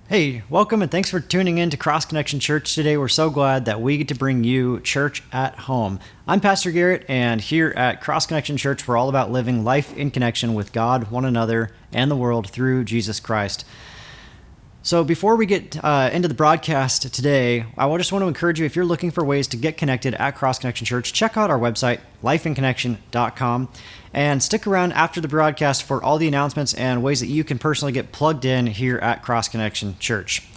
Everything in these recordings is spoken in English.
Hey, welcome and thanks for tuning in to Cross Connection Church today. We're so glad that we get to bring you church at home. I'm Pastor Garrett, and here at Cross Connection Church, we're all about living life in connection with God, one another, and the world through Jesus Christ. So before we get into the broadcast today, I just want to encourage you, if you're looking for ways to get connected at Cross Connection Church, check out our website, lifeinconnection.com, and stick around after the broadcast for all the announcements and ways that you can personally get plugged in here at Cross Connection Church.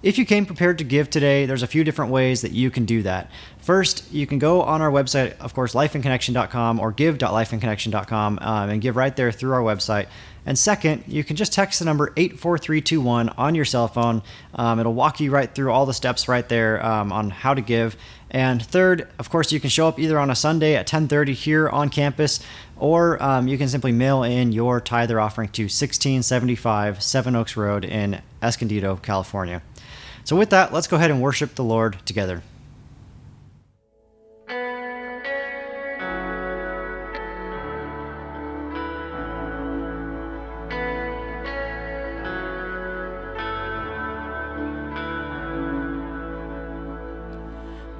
If you came prepared to give today, there's a few different ways that you can do that. First, you can go on our website, of course, lifeinconnection.com or give.lifeinconnection.com and give right there through our website. And second, you can just text the number 84321 on your cell phone. It'll walk you right through all the steps right there on how to give. And third, of course, you can show up either on a Sunday at 10:30 here on campus, or you can simply mail in your tithe or offering to 1675 Seven Oaks Road in Escondido, California. So with that, let's go ahead and worship the Lord together.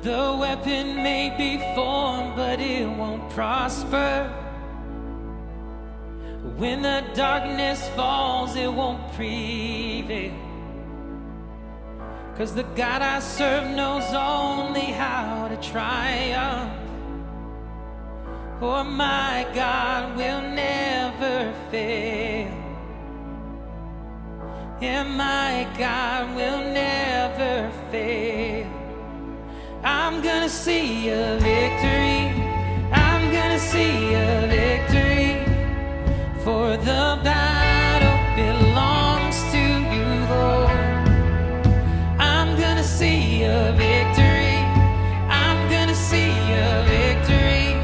The weapon may be formed, but it won't prosper. When the darkness falls, it won't prevail. 'Cause the God I serve knows only how to triumph. For my God will never fail. And my God will never fail. I'm gonna see a victory. I'm gonna see a victory. For the battle belongs to you, Lord. I'm gonna see a victory. I'm gonna see a victory.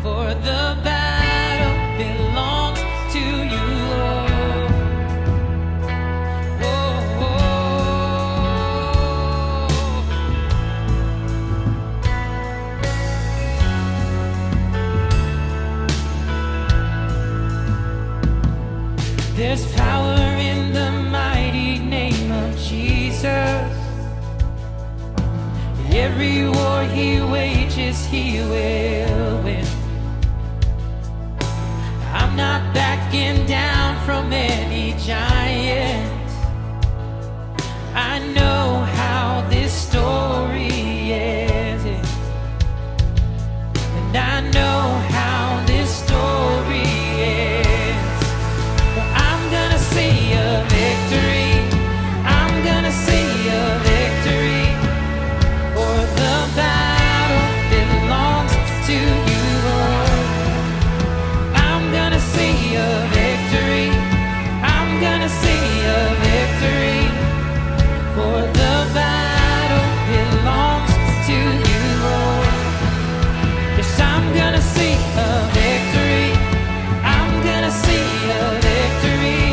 For the battle belongs to you, Lord. Oh, oh. There's power in the mighty name of Jesus. Every war he wages, he will win. I'm not backing down from any giant. I know how this story ends, and I know how this story ends. But I'm gonna see a victory. I'm gonna see a victory. For the battle belongs to you, Lord. I'm gonna see a victory. I'm gonna see a victory. For the battle belongs to you, Lord. Yes, I'm gonna see a victory. I'm gonna see a victory.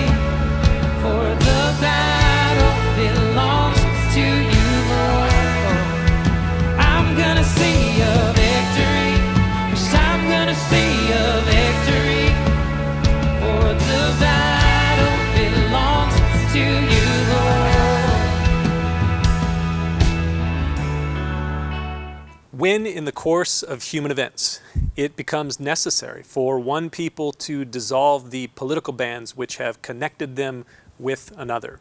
For the battle belongs to you, Lord. I'm gonna see a victory. Yes, I'm gonna see a victory. For the battle belongs to you, Lord. When in the course of human events it becomes necessary for one people to dissolve the political bands which have connected them with another,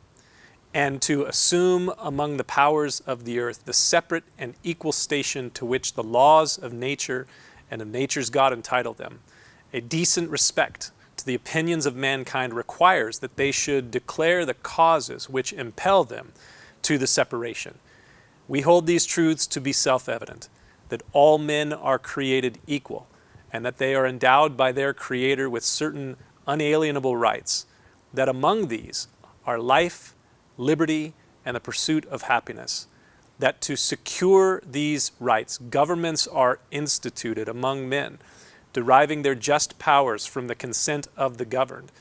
and to assume among the powers of the earth the separate and equal station to which the laws of nature and of nature's God entitle them, a decent respect to the opinions of mankind requires that they should declare the causes which impel them to the separation. We hold these truths to be self-evident, that all men are created equal, and that they are endowed by their Creator with certain unalienable rights, that among these are life, liberty, and the pursuit of happiness, that to secure these rights, governments are instituted among men, deriving their just powers from the consent of the governed,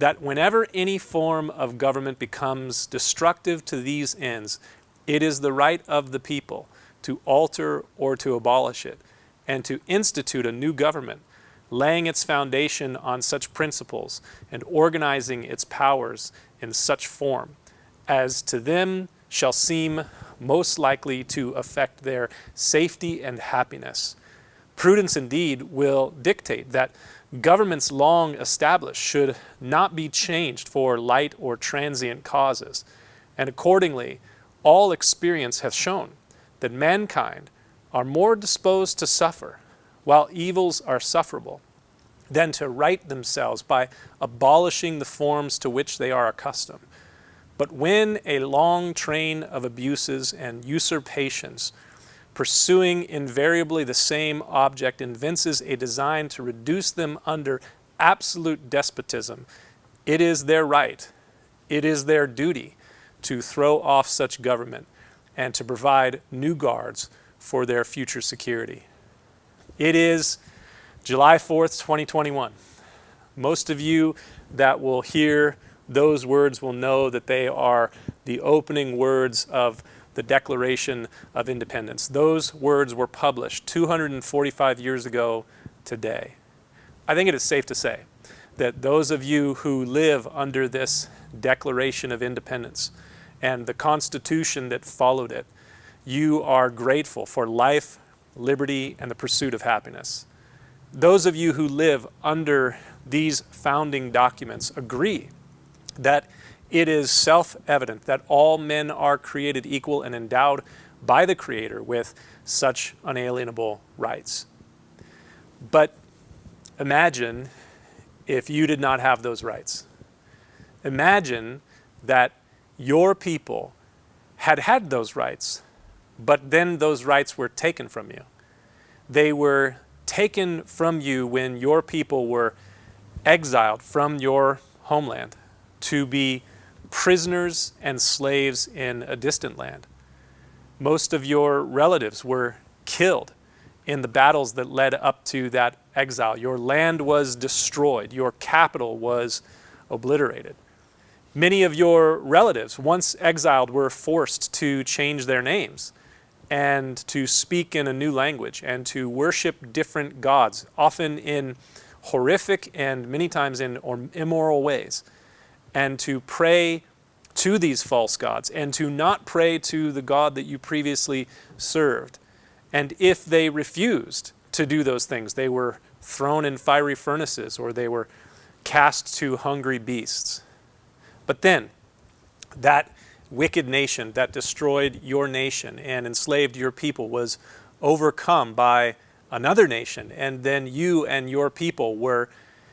that whenever any form of government becomes destructive to these ends, it is the right of the people to alter or to abolish it, and to institute a new government, laying its foundation on such principles and organizing its powers in such form as to them shall seem most likely to affect their safety and happiness. Prudence indeed will dictate that governments long established should not be changed for light or transient causes, and accordingly all experience hath shown that mankind are more disposed to suffer, while evils are sufferable, than to right themselves by abolishing the forms to which they are accustomed. But when a long train of abuses and usurpations, pursuing invariably the same object, evinces a design to reduce them under absolute despotism, it is their right, it is their duty to throw off such government and to provide new guards for their future security. It is July 4th, 2021. Most of you that will hear those words will know that they are the opening words of the Declaration of Independence. Those words were published 245 years ago today. I think it is safe to say that those of you who live under this Declaration of Independence and the Constitution that followed it, you are grateful for life, liberty, and the pursuit of happiness. Those of you who live under these founding documents agree that it is self-evident that all men are created equal and endowed by the Creator with such unalienable rights. But imagine if you did not have those rights. Imagine that your people had had those rights, but then those rights were taken from you. They were taken from you when your people were exiled from your homeland to be prisoners and slaves in a distant land. Most of your relatives were killed in the battles that led up to that exile. Your land was destroyed. Your capital was obliterated. Many of your relatives, once exiled, were forced to change their names and to speak in a new language and to worship different gods, often in horrific and many times in immoral ways, and to pray to these false gods and to not pray to the God that you previously served. And if they refused to do those things, they were thrown in fiery furnaces or they were cast to hungry beasts. But then, that wicked nation that destroyed your nation and enslaved your people was overcome by another nation, and then you and your people were,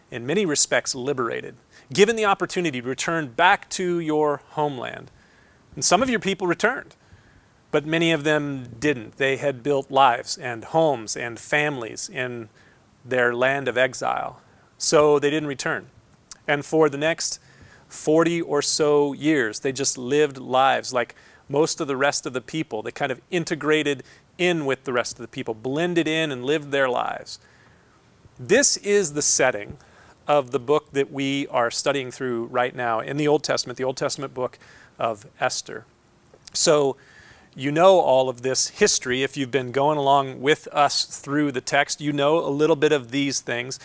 in many respects, liberated, given the opportunity to return back to your homeland. And some of your people returned, but many of them didn't. They had built lives and homes and families in their land of exile, so they didn't return. And for the next 40 or so years, they just lived lives like most of the rest of the people. They kind of integrated in with the rest of the people, blended in and lived their lives. This is the setting of the book that we are studying through right now in the Old Testament book of Esther. So you know all of this history. If you've been going along with us through the text, you know a little bit of these things.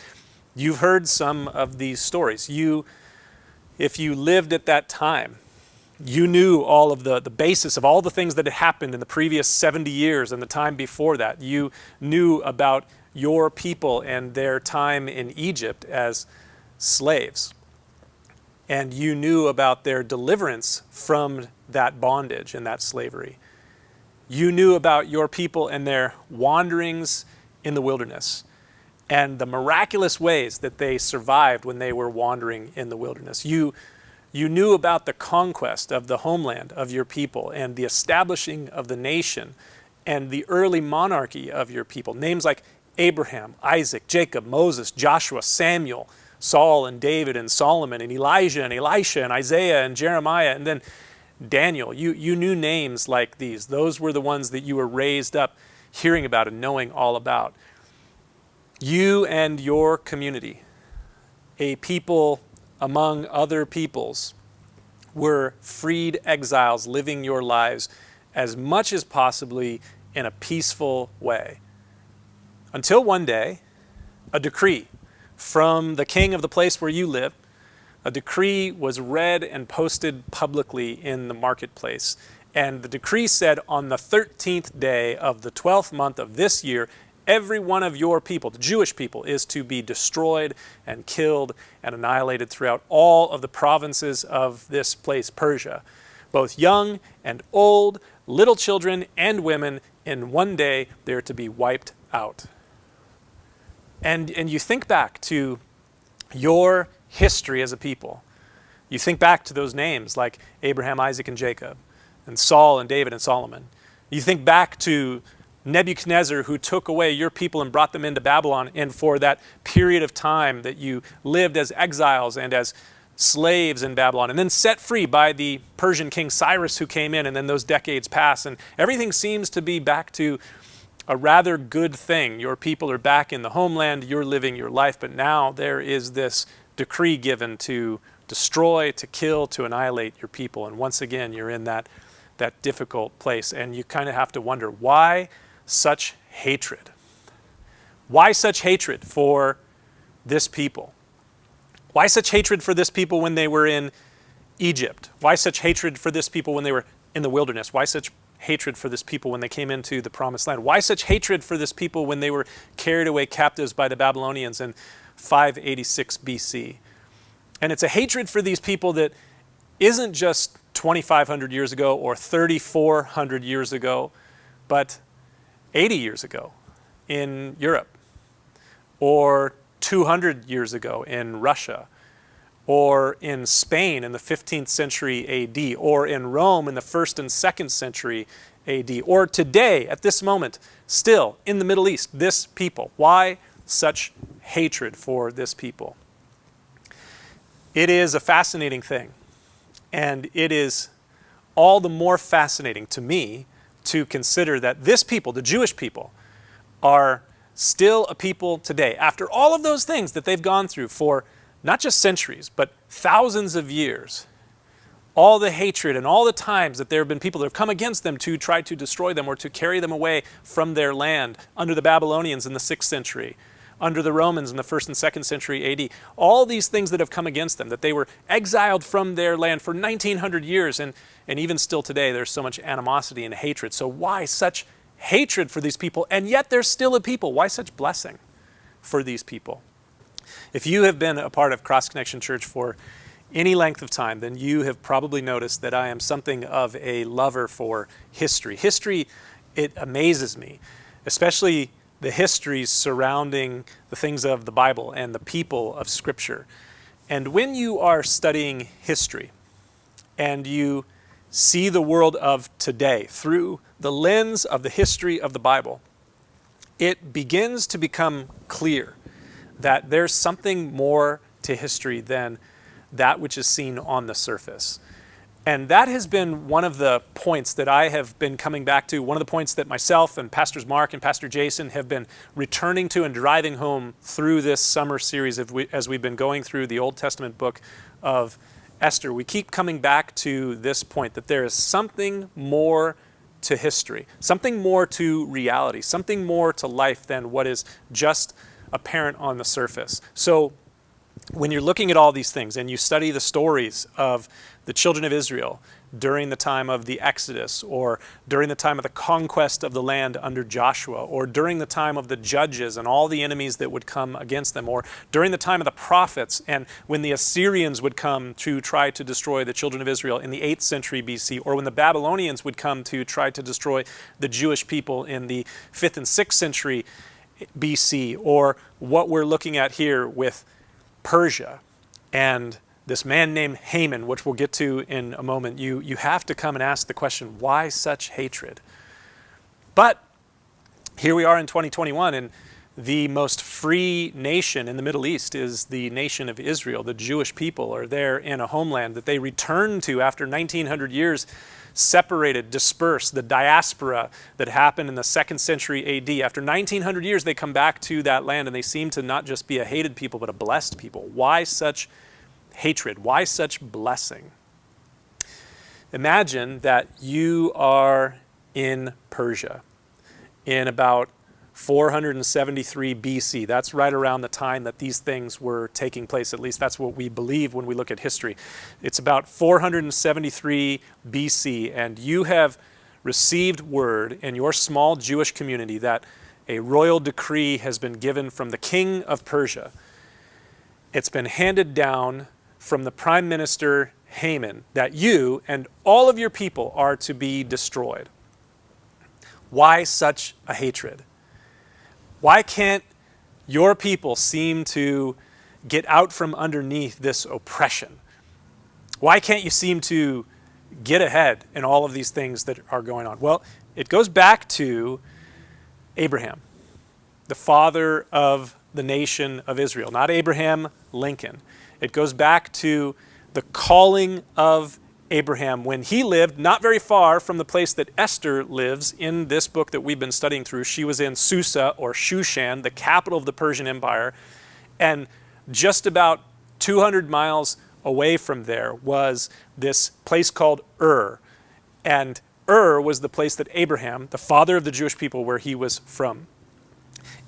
You've heard some of these stories. If you lived at that time, you knew all of the basis of all the things that had happened in the previous 70 years and the time before that. You knew about your people and their time in Egypt as slaves. And you knew about their deliverance from that bondage and that slavery. You knew about your people and their wanderings in the wilderness and the miraculous ways that they survived when they were wandering in the wilderness. You knew about the conquest of the homeland of your people and the establishing of the nation and the early monarchy of your people. Names like Abraham, Isaac, Jacob, Moses, Joshua, Samuel, Saul and David and Solomon and Elijah and Elisha and Isaiah and Jeremiah and then Daniel. You knew names like these. Those were the ones that you were raised up hearing about and knowing all about. You and your community, a people among other peoples, were freed exiles living your lives as much as possibly in a peaceful way. Until one day, a decree from the king of the place where you live a decree was read and posted publicly in the marketplace. And the decree said, on the 13th day of the 12th month of this year, every one of your people, the Jewish people, is to be destroyed and killed and annihilated throughout all of the provinces of this place, Persia. Both young and old, little children and women, in one day they're to be wiped out. And you think back to your history as a people. You think back to those names like Abraham, Isaac, and Jacob, and Saul and David and Solomon. You think back to Nebuchadnezzar, who took away your people and brought them into Babylon, and for that period of time that you lived as exiles and as slaves in Babylon, and then set free by the Persian king Cyrus, who came in, and then those decades pass, and everything seems to be back to a rather good thing. Your people are back in the homeland, you're living your life, but now there is this decree given to destroy, to kill, to annihilate your people, and once again you're in that difficult place, and you kind of have to wonder, why such hatred? Why such hatred for this people? Why such hatred for this people when they were in Egypt? Why such hatred for this people when they were in the wilderness? Why such hatred for this people when they came into the promised land? Why such hatred for this people when they were carried away captives by the Babylonians in 586 BC? And it's a hatred for these people that isn't just 2,500 years ago or 3,400 years ago, but 80 years ago in Europe, or 200 years ago in Russia, or in Spain in the 15th century AD, or in Rome in the 1st and 2nd century AD, or today, at this moment, still in the Middle East, this people. Why such hatred for this people? It is a fascinating thing. And it is all the more fascinating to me to consider that this people, the Jewish people, are still a people today. After all of those things that they've gone through for not just centuries, but thousands of years, all the hatred and all the times that there have been people that have come against them to try to destroy them or to carry them away from their land under the Babylonians in the 6th century, under the Romans in the 1st and 2nd century AD, all these things that have come against them, that they were exiled from their land for 1,900 years, and even still today there's so much animosity and hatred. So why such hatred for these people, and yet they're still a people? Why such blessing for these people? If you have been a part of Cross Connection Church for any length of time, then you have probably noticed that I am something of a lover for history. History, it amazes me, especially the histories surrounding the things of the Bible and the people of Scripture. And when you are studying history and you see the world of today through the lens of the history of the Bible, it begins to become clear that there's something more to history than that which is seen on the surface. And that has been one of the points that I have been coming back to, one of the points that myself and Pastors Mark and Pastor Jason have been returning to and driving home through this summer series as we've been going through the Old Testament book of Esther. We keep coming back to this point that there is something more to history, something more to reality, something more to life than what is just apparent on the surface. So when you're looking at all these things and you study the stories of the children of Israel during the time of the Exodus, or during the time of the conquest of the land under Joshua, or during the time of the judges and all the enemies that would come against them, or during the time of the prophets and when the Assyrians would come to try to destroy the children of Israel in the 8th century BC, or when the Babylonians would come to try to destroy the Jewish people in the 5th and 6th century BC, or what we're looking at here with Persia and this man named Haman, which we'll get to in a moment, you have to come and ask the question, why such hatred? But here we are in 2021, and the most free nation in the Middle East is the nation of Israel. The Jewish people are there in a homeland that they return to after 1,900 years, separated, dispersed, the diaspora that happened in the 2nd century AD. After 1,900 years, they come back to that land, and they seem to not just be a hated people, but a blessed people. Why such hatred? Why such blessing? Imagine that you are in Persia in about 473 BC. That's right around the time that these things were taking place. At least that's what we believe when we look at history. It's about 473 BC, and you have received word in your small Jewish community that a royal decree has been given from the king of Persia. It's been handed down from the prime minister Haman that you and all of your people are to be destroyed. Why such a hatred? Why can't your people seem to get out from underneath this oppression? Why can't you seem to get ahead in all of these things that are going on? Well, it goes back to Abraham, the father of the nation of Israel, not Abraham Lincoln. It goes back to the calling of Abraham when he lived not very far from the place that Esther lives in this book that we've been studying through. She was in Susa, or Shushan, the capital of the Persian Empire, and just about 200 miles away from there was this place called Ur. And Ur was the place that Abraham, the father of the Jewish people, where he was from.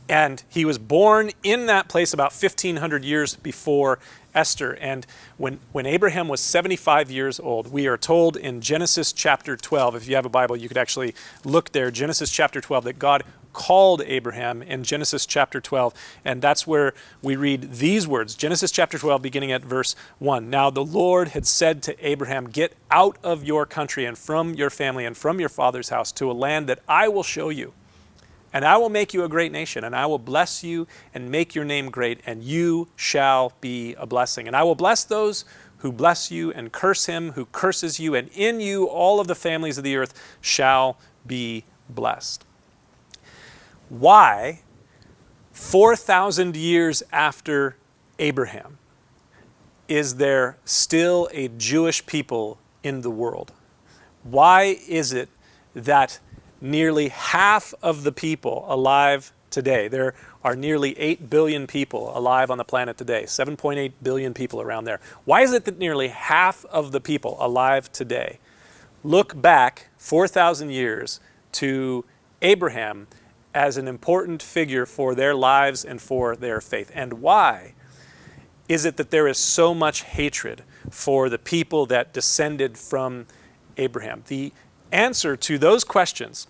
And he was born in that place about 1,500 years before Esther. And when Abraham was 75 years old, we are told in Genesis chapter 12, if you have a Bible, you could actually look there, Genesis chapter 12, that God called Abraham in Genesis chapter 12. And that's where we read these words, Genesis chapter 12, beginning at verse 1. Now the Lord had said to Abraham, get out of your country and from your family and from your father's house to a land that I will show you. And I will make you a great nation, and I will bless you and make your name great, and you shall be a blessing. And I will bless those who bless you, and curse him who curses you, and in you all of the families of the earth shall be blessed. Why, 4,000 years after Abraham, is there still a Jewish people in the world? Why is it that nearly half of the people alive today, there are nearly 8 billion people alive on the planet today, 7.8 billion people around there. Why is it that nearly half of the people alive today look back 4,000 years to Abraham as an important figure for their lives and for their faith? And why is it that there is so much hatred for the people that descended from Abraham? The answer to those questions,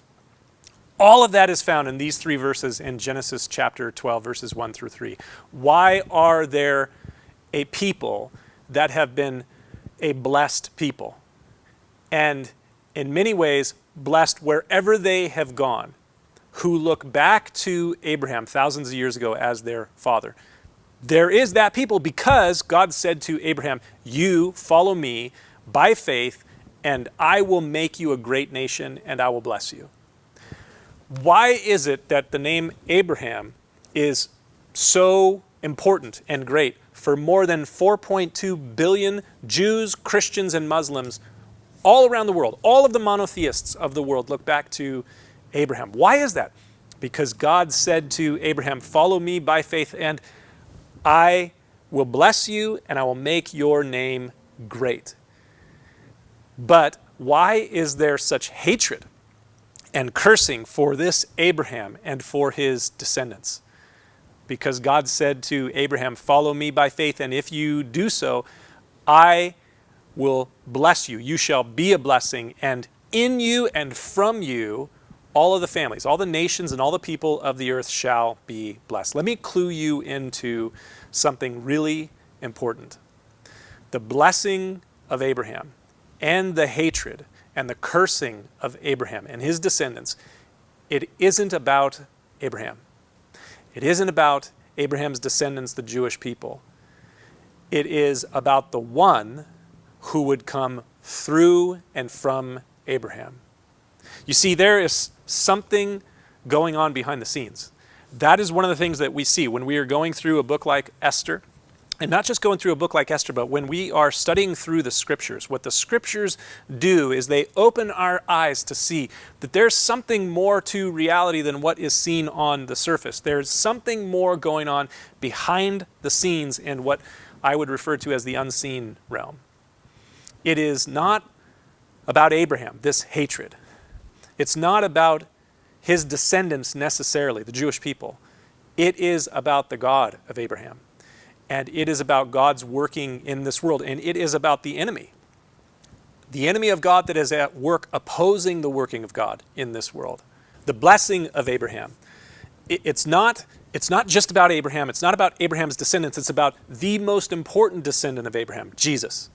all of that is found in these 3 verses in Genesis chapter 12, verses 1 through 3. Why are there a people that have been a blessed people? And in many ways, blessed wherever they have gone, who look back to Abraham thousands of years ago as their father. There is that people because God said to Abraham, you follow me by faith, and I will make you a great nation, and I will bless you. Why is it that the name Abraham is so important and great for more than 4.2 billion Jews, Christians, and Muslims all around the world? All of the monotheists of the world look back to Abraham. Why is that? Because God said to Abraham, follow me by faith, and I will bless you, and I will make your name great. But why is there such hatred and cursing for this Abraham and for his descendants? Because God said to Abraham, follow me by faith, and if you do so, I will bless you. You shall be a blessing, and in you and from you, all of the families, all the nations, and all the people of the earth shall be blessed. Let me clue you into something really important. The blessing of Abraham and the hatred and the cursing of Abraham and his descendants, it isn't about Abraham. It isn't about Abraham's descendants, the Jewish people. It is about the one who would come through and from Abraham. You see, there is something going on behind the scenes. That is one of the things that we see when we are going through a book like Esther. And not just going through a book like Esther, but when we are studying through the scriptures, what the scriptures do is they open our eyes to see that there's something more to reality than what is seen on the surface. There's something more going on behind the scenes in what I would refer to as the unseen realm. It is not about Abraham, this hatred. It's not about his descendants necessarily, the Jewish people. It is about the God of Abraham. And it is about God's working in this world. And it is about the enemy of God that is at work opposing the working of God in this world. The blessing of Abraham. It's not just about Abraham. It's not about Abraham's descendants. It's about the most important descendant of Abraham, Jesus.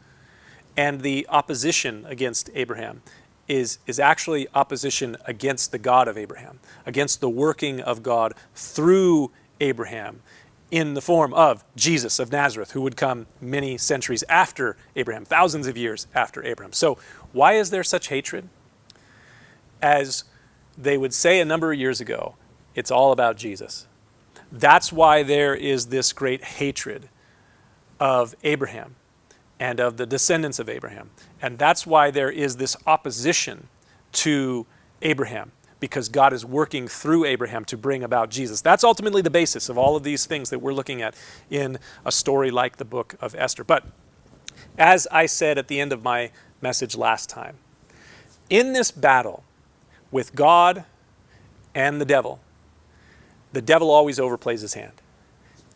And the opposition against Abraham is actually opposition against the God of Abraham, against the working of God through Abraham in the form of Jesus of Nazareth, who would come many centuries after Abraham, thousands of years after Abraham. So why is there such hatred? As they would say a number of years ago, it's all about Jesus. That's why there is this great hatred of Abraham and of the descendants of Abraham. And that's why there is this opposition to Abraham, because God is working through Abraham to bring about Jesus. That's ultimately the basis of all of these things that we're looking at in a story like the book of Esther. But as I said at the end of my message last time, in this battle with God and the devil always overplays his hand.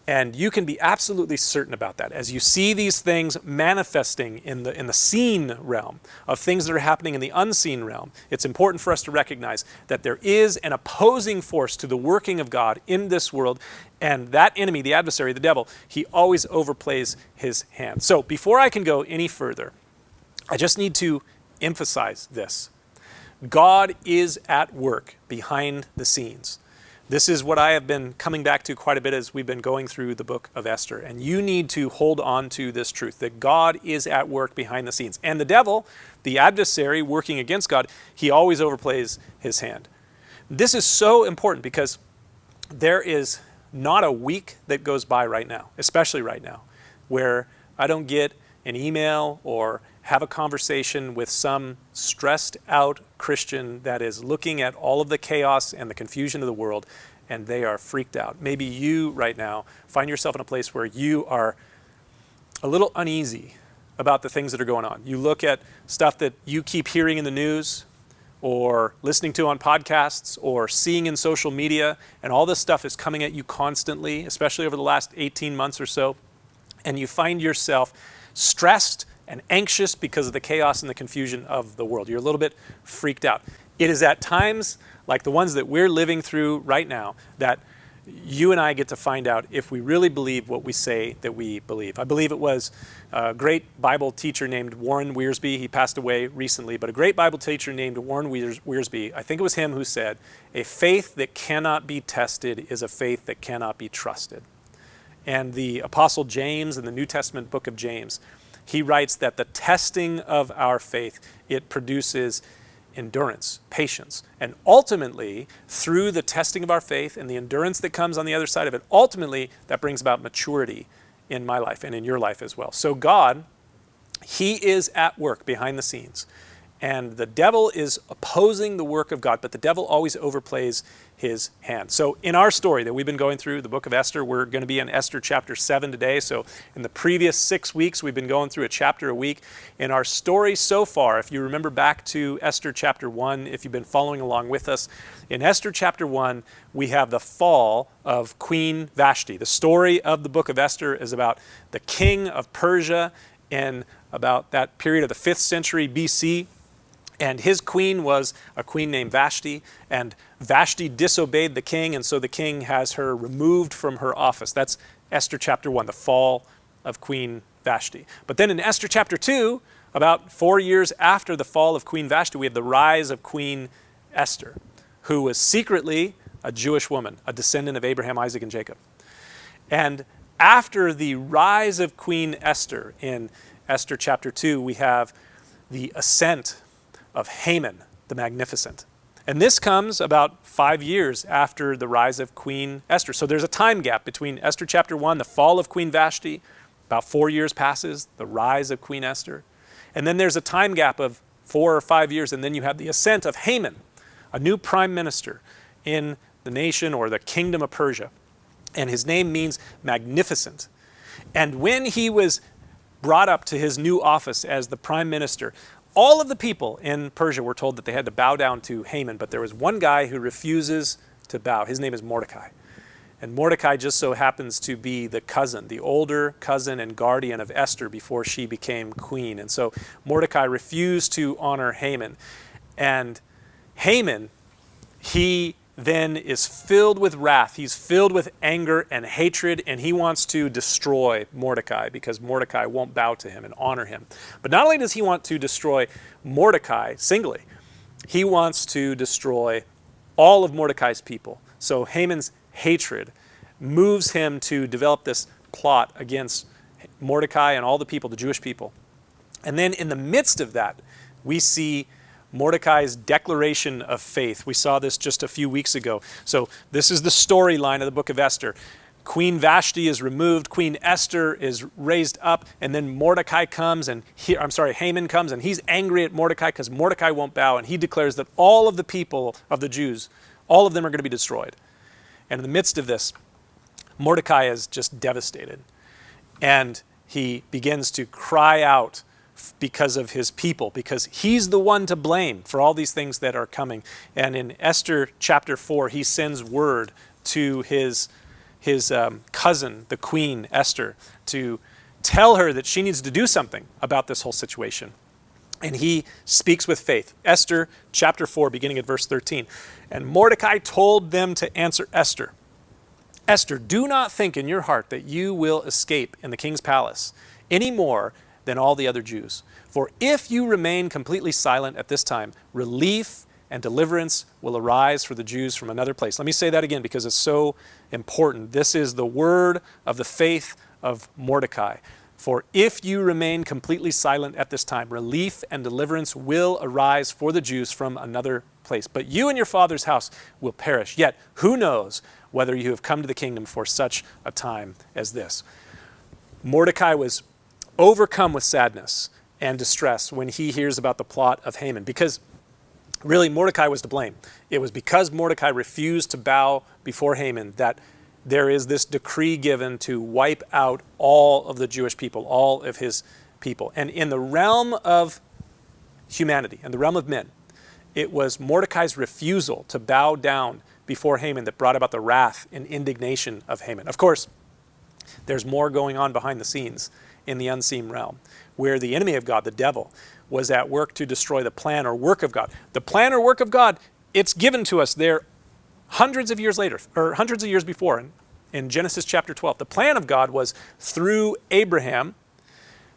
And you can be absolutely certain about that. As you see these things manifesting in the seen realm of things that are happening in the unseen realm, it's important for us to recognize that there is an opposing force to the working of God in this world. And that enemy, the adversary, the devil, he always overplays his hand. So before I can go any further, I just need to emphasize this. God is at work behind the scenes. This is what I have been coming back to quite a bit as we've been going through the book of Esther. And you need to hold on to this truth, that God is at work behind the scenes. And the devil, the adversary working against God, he always overplays his hand. This is so important because there is not a week that goes by right now, especially right now, where I don't get an email or have a conversation with some stressed out Christian that is looking at all of the chaos and the confusion of the world, and they are freaked out. Maybe you right now find yourself in a place where you are a little uneasy about the things that are going on. You look at stuff that you keep hearing in the news or listening to on podcasts or seeing in social media, and all this stuff is coming at you constantly, especially over the last 18 months or so, and you find yourself stressed and anxious because of the chaos and the confusion of the world. You're a little bit freaked out. It is at times like the ones that we're living through right now that you and I get to find out if we really believe what we say that we believe. I believe it was a great Bible teacher named Warren Wiersbe. He passed away recently, but a great Bible teacher named Warren Wiersbe, I think it was him who said, "A faith that cannot be tested is a faith that cannot be trusted." And the Apostle James in the New Testament book of James, he writes that the testing of our faith, it produces endurance, patience. And ultimately, through the testing of our faith and the endurance that comes on the other side of it, ultimately, that brings about maturity in my life and in your life as well. So God, he is at work behind the scenes. And the devil is opposing the work of God, but the devil always overplays his hand. So in our story that we've been going through, the book of Esther, we're going to be in Esther chapter 7 today. So in the previous 6 weeks, we've been going through a chapter a week. In our story so far, if you remember back to Esther chapter 1, if you've been following along with us, in Esther chapter 1, we have the fall of Queen Vashti. The story of the book of Esther is about the king of Persia in about that period of the 5th century BC. And his queen was a queen named Vashti, and Vashti disobeyed the king, and so the king has her removed from her office. That's Esther chapter 1, the fall of Queen Vashti. But then in Esther chapter 2, about 4 years after the fall of Queen Vashti, we have the rise of Queen Esther, who was secretly a Jewish woman, a descendant of Abraham, Isaac, and Jacob. And after the rise of Queen Esther in Esther chapter 2, we have the ascent of Haman the Magnificent. And this comes about 5 years after the rise of Queen Esther. So there's a time gap between Esther chapter 1, the fall of Queen Vashti, about 4 years passes, the rise of Queen Esther. And then there's a time gap of 4 or 5 years, and then you have the ascent of Haman, a new prime minister in the nation or the kingdom of Persia. And his name means magnificent. And when he was brought up to his new office as the prime minister, All of the people in Persia were told that they had to bow down to Haman, but there was one guy who refuses to bow. His name is Mordecai. And Mordecai just so happens to be the cousin, the older cousin and guardian of Esther before she became queen. And so Mordecai refused to honor Haman. And Haman, he then is filled with wrath. He's filled with anger and hatred, and he wants to destroy Mordecai because Mordecai won't bow to him and honor him. But not only does he want to destroy Mordecai singly, he wants to destroy all of Mordecai's people. So Haman's hatred moves him to develop this plot against Mordecai and all the people, the Jewish people. And then in the midst of that, we see Mordecai's declaration of faith. We saw this just a few weeks ago. So this is the storyline of the book of Esther. Queen Vashti is removed, Queen Esther is raised up, and then Mordecai comes and Haman comes, and he's angry at Mordecai because Mordecai won't bow, and he declares that all of the people of the Jews, all of them are going to be destroyed. And in the midst of this, Mordecai is just devastated. And he begins to cry out because of his people, because he's the one to blame for all these things that are coming. And in Esther chapter 4, he sends word to his cousin, the queen, Esther, to tell her that she needs to do something about this whole situation. And he speaks with faith. Esther chapter 4, beginning at verse 13. And Mordecai told them to answer Esther, Esther, do not think in your heart that you will escape in the king's palace any more than all the other Jews. For if you remain completely silent at this time, relief and deliverance will arise for the Jews from another place. Let me say that again because it's so important. This is the word of the faith of Mordecai. For if you remain completely silent at this time, relief and deliverance will arise for the Jews from another place. But you and your father's house will perish. Yet who knows whether you have come to the kingdom for such a time as this. Mordecai was overcome with sadness and distress when he hears about the plot of Haman, because really Mordecai was to blame. It was because Mordecai refused to bow before Haman that there is this decree given to wipe out all of the Jewish people, all of his people. And in the realm of humanity, in the realm of men, it was Mordecai's refusal to bow down before Haman that brought about the wrath and indignation of Haman. Of course, there's more going on behind the scenes in the unseen realm, where the enemy of God, the devil, was at work to destroy the plan or work of God. The plan or work of God, it's given to us there hundreds of years later, or hundreds of years before, in Genesis chapter 12. The plan of God was through Abraham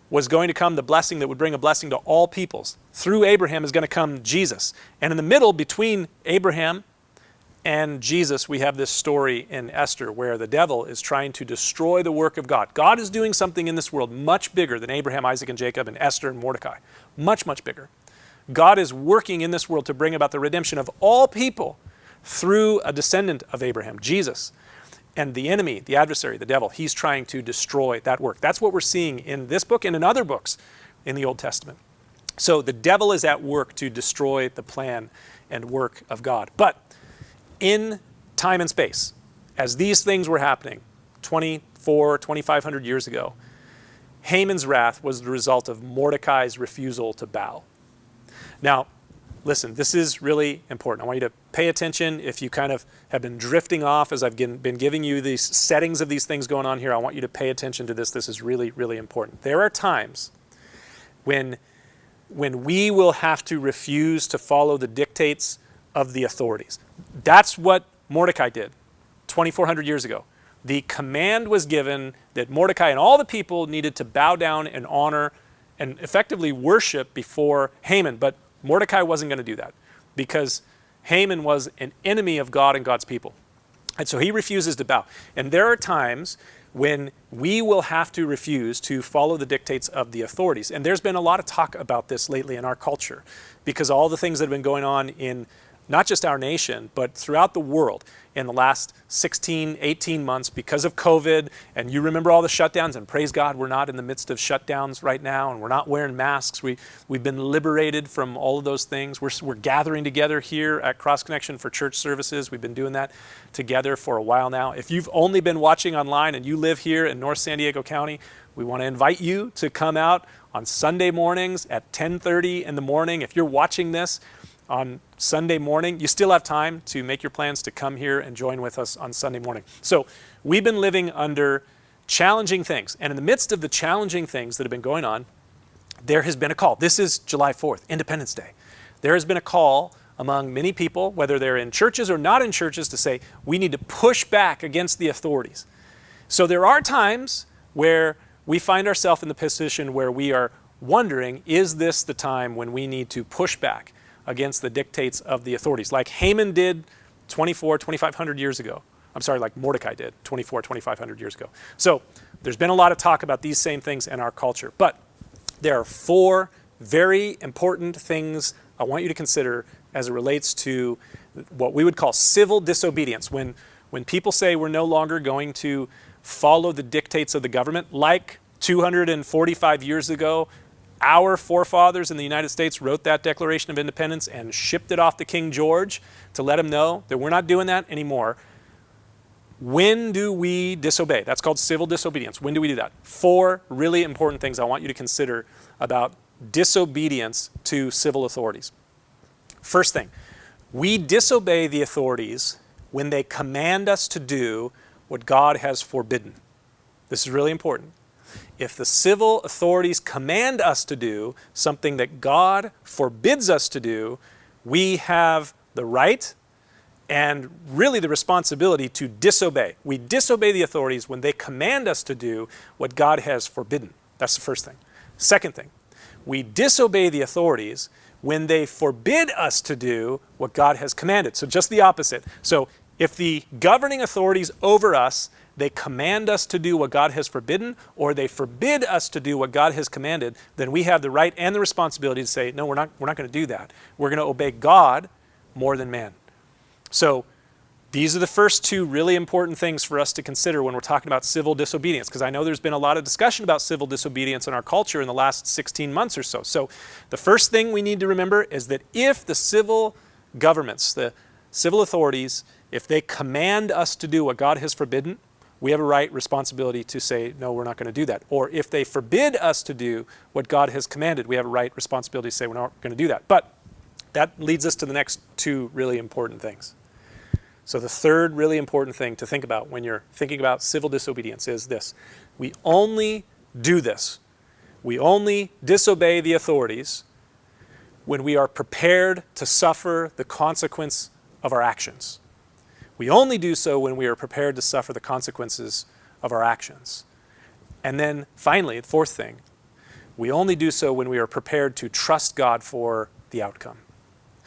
was going to come the blessing that would bring a blessing to all peoples. Through Abraham is going to come Jesus. And in the middle, between Abraham and Jesus, we have this story in Esther where the devil is trying to destroy the work of God. God is doing something in this world much bigger than Abraham, Isaac, and Jacob, and Esther and Mordecai. Much, much bigger. God is working in this world to bring about the redemption of all people through a descendant of Abraham, Jesus. And the enemy, the adversary, the devil, he's trying to destroy that work. That's what we're seeing in this book and in other books in the Old Testament. So the devil is at work to destroy the plan and work of God. But in time and space, as these things were happening 2,500 years ago, Haman's wrath was the result of Mordecai's refusal to bow. Now, listen, this is really important. I want you to pay attention. If you kind of have been drifting off as I've been giving you these settings of these things going on here, I want you to pay attention to this. This is really, really important. There are times when we will have to refuse to follow the dictates of the authorities. That's what Mordecai did 2,400 years ago. The command was given that Mordecai and all the people needed to bow down and honor and effectively worship before Haman. But Mordecai wasn't going to do that because Haman was an enemy of God and God's people. And so he refuses to bow. And there are times when we will have to refuse to follow the dictates of the authorities. And there's been a lot of talk about this lately in our culture because all the things that have been going on in not just our nation, but throughout the world in the last 16, 18 months because of COVID. And you remember all the shutdowns, and praise God, we're not in the midst of shutdowns right now, and we're not wearing masks. We've been liberated from all of those things. We're gathering together here at Cross Connection for church services. We've been doing that together for a while now. If you've only been watching online and you live here in North San Diego County, We want to invite you to come out on Sunday mornings at 10:30 in the morning. If you're watching this on Sunday morning, you still have time to make your plans to come here and join with us on Sunday morning. So we've been living under challenging things. And in the midst of the challenging things that have been going on, there has been a call. This is July 4th, Independence Day. There has been a call among many people, whether they're in churches or not in churches, to say we need to push back against the authorities. So there are times where we find ourselves in the position where we are wondering, is this the time when we need to push back against the dictates of the authorities, like Haman did 2,500 years ago. I'm sorry, like Mordecai did 2,500 years ago. So there's been a lot of talk about these same things in our culture. But there are 4 very important things I want you to consider as it relates to what we would call civil disobedience. When people say we're no longer going to follow the dictates of the government, like 245 years ago, our forefathers in the United States wrote that Declaration of Independence and shipped it off to King George to let him know that we're not doing that anymore. When do we disobey? That's called civil disobedience. When do we do that? 4 really important things I want you to consider about disobedience to civil authorities. First thing, we disobey the authorities when they command us to do what God has forbidden. This is really important. If the civil authorities command us to do something that God forbids us to do, we have the right and really the responsibility to disobey. We disobey the authorities when they command us to do what God has forbidden. That's the first thing. Second thing, we disobey the authorities when they forbid us to do what God has commanded. So just the opposite. So if the governing authorities over us, they command us to do what God has forbidden, or they forbid us to do what God has commanded, then we have the right and the responsibility to say, no, we're not going to do that. We're going to obey God more than man. So these are the first 2 really important things for us to consider when we're talking about civil disobedience, because I know there's been a lot of discussion about civil disobedience in our culture in the last 16 months or so. So the first thing we need to remember is that if the civil governments, the civil authorities, if they command us to do what God has forbidden, we have a right responsibility to say, no, we're not going to do that. Or if they forbid us to do what God has commanded, we have a right responsibility to say we're not going to do that. But that leads us to the next 2 really important things. So the third really important thing to think about when you're thinking about civil disobedience is this. We only do this. We only disobey the authorities when we are prepared to suffer the consequence of our actions. We only do so when we are prepared to suffer the consequences of our actions. And then finally, the fourth thing, we only do so when we are prepared to trust God for the outcome.